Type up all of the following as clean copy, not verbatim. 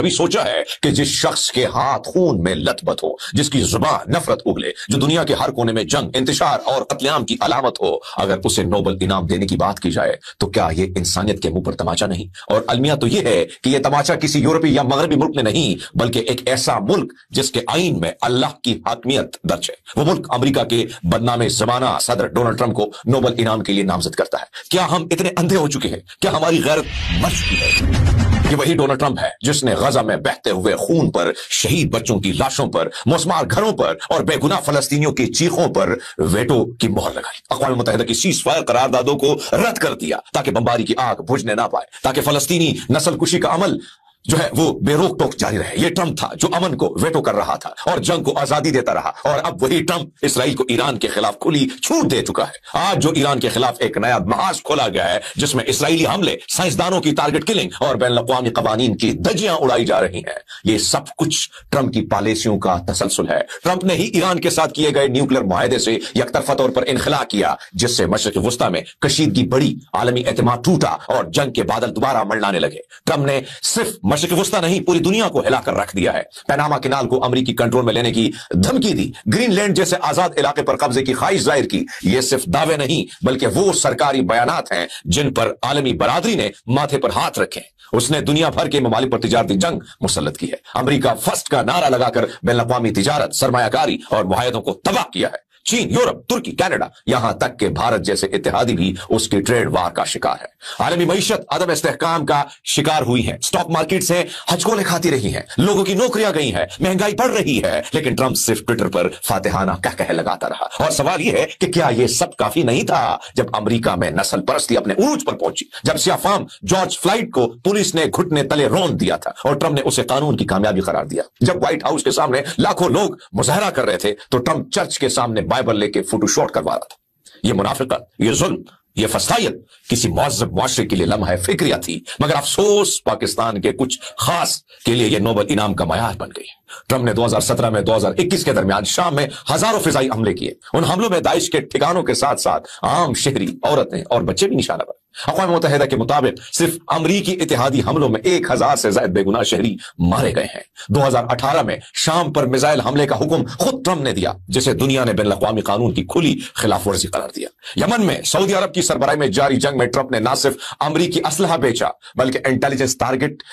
کبھی سوچا ہے کہ جس شخص کے ہاتھ خون میں لت بت ہو، جس کی زبان نفرت اگلے، جو دنیا کے ہر کونے میں جنگ، انتشار اور قتل عام کی علامت ہو، اگر اسے نوبل انعام دینے کی بات کی جائے تو کیا یہ انسانیت کے منہ پر تماچا نہیں؟ اور المیہ تو یہ ہے کہ یہ تماچا کسی یورپی یا مغربی ملک میں نہیں، بلکہ ایک ایسا ملک جس کے آئین میں اللہ کی حاکمیت درج ہے۔ وہ ملک امریکہ کے بدنام زمانہ صدر ڈونلڈ ٹرمپ کو نوبل انعام کے لیے نامزد کرتا ہے۔ کیا ہم اتنے اندھے ہو چکے ہیں؟ کیا ہماری غیرت مر چکی ہے؟ یہ وہی ڈونلڈ ٹرمپ ہے جس نے غزہ میں بہتے ہوئے خون پر، شہید بچوں کی لاشوں پر، مسمار گھروں پر اور بے گناہ فلسطینیوں کی چیخوں پر ویٹو کی مہر لگائی، اقوام متحدہ کی سیز فائر قراردادوں کو رد کر دیا تاکہ بمباری کی آگ بجھنے نہ پائے، تاکہ فلسطینی نسل کشی کا عمل جو ہے وہ بے روک ٹوک جاری رہے۔ یہ ٹرمپ تھا جو امن کو ویٹو کر رہا تھا اور جنگ کو آزادی دیتا رہا، اور اب وہی ٹرمپ اسرائیل کو ایران کے خلاف کھلی چھوٹ دے چکا ہے۔ آج جو ایران کے خلاف ایک نیا محاذ کھولا گیا ہے جس میں اسرائیلی حملے، سائنسدانوں کی ٹارگٹ کلنگ اور بین الاقوامی قوانین کی دھجیاں اڑائی جا رہی ہیں، یہ سب کچھ ٹرمپ کی پالیسیوں کا تسلسل ہے۔ ٹرمپ نے ہی ایران کے ساتھ کیے گئے نیوکلیر معاہدے سے یک طرفہ طور پر انخلا کیا، جس سے مشرق وسطی میں کشیدگی بڑی، عالمی اعتماد ٹوٹا اور جنگ کے بادل دوبارہ منڈلانے لگے۔ ٹرمپ نے صرف مشرق وسطی نہیں، پوری دنیا کو ہلا کر رکھ دیا ہے۔ پیناما کینال کو امریکی کنٹرول میں لینے کی دھمکی دی، گرین لینڈ جیسے آزاد علاقے پر قبضے کی خواہش ظاہر کی۔ یہ صرف دعوے نہیں بلکہ وہ سرکاری بیانات ہیں جن پر عالمی برادری نے ماتھے پر ہاتھ رکھے۔ اس نے دنیا بھر کے ممالک پر تجارتی جنگ مسلط کی ہے، امریکہ فرسٹ کا نعرہ لگا کر بین الاقوامی تجارت، سرمایہ کاری اور معاہدوں کو تباہ کیا ہے۔ چین، یورپ، ترکی، کینیڈا، یہاں تک کہ بھارت جیسے اتحادی بھی اس کی ٹریڈ وار کا شکار ہے۔ عالمی معیشت عدم استحکام کا شکار ہوئی ہے، سٹاک مارکیٹ سے ہچکولے کھاتی رہی ہیں، لوگوں کی نوکریاں گئی ہیں، مہنگائی بڑھ رہی ہے، لیکن ٹرمپ صرف ٹویٹر پر فاتحانہ کہہ لگاتا رہا۔ اور سوال یہ ہے کہ کیا یہ سب کافی نہیں تھا؟ جب امریکہ میں نسل پرستی اپنے عروج پر پہنچی، جب سیاہ فام جارج فلائیڈ کو پولیس نے گھٹنے تلے رون دیا تھا اور ٹرمپ نے اسے قانون کی کامیابی قرار دیا، جب وائٹ ہاؤس کے سامنے لاکھوں لوگ مظاہرہ کر رہے تھے تو ٹرمپ چرچ کے سامنے بائبل لے کے فوٹو شاٹ کروا رہا تھا۔ یہ منافقت، یہ ظلم، یہ فسادیت کسی مہذب معاشرے کے لیے لمحہ فکریہ تھی، مگر افسوس پاکستان کے کچھ خاص کے لیے یہ نوبل انعام کا معیار بن گئی۔ ٹرمپ نے 2017 میں 2021 کے درمیان شام میں ہزاروں فضائی حملے کیے۔ ان حملوں میں داعش کے ٹھکانوں کے ساتھ ساتھ عام شہری، عورتیں اور بچے بھی نشانہ بنے۔ اقوام متحدہ کے مطابق صرف امریکی اتحادی حملوں میں 1000 سے زائد بے گناہ شہری مارے گئے ہیں۔ 2018 میں شام پر میزائل حملے کا حکم خود ٹرمپ نے دیا، جسے دنیا نے بین الاقوامی قانون کی کھلی خلاف ورزی قرار دیا۔ یمن میں سعودی عرب کی سربراہی میں جاری جنگ میں ٹرمپ نے نہ صرف امریکی اسلحہ بیچا بلکہ انٹیلیجنس ٹارگٹ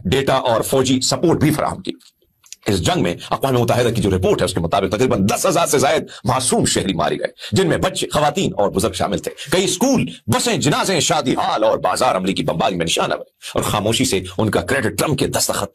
ڈیٹا اور فوجی سپورٹ بھی فراہم کی۔ اس جنگ میں اقوام متحدہ کی جو رپورٹ ہے اس کے مطابق تقریباً 10,000 سے زائد معصوم شہری مارے گئے، جن میں بچے، خواتین اور بزرگ شامل تھے۔ کئی اسکول، بسیں، جنازے، شادی ہال اور بازار امریکی بمباری میں نشانہ بنے، اور خاموشی سے ان کا کریڈٹ ٹرمپ کے دستخط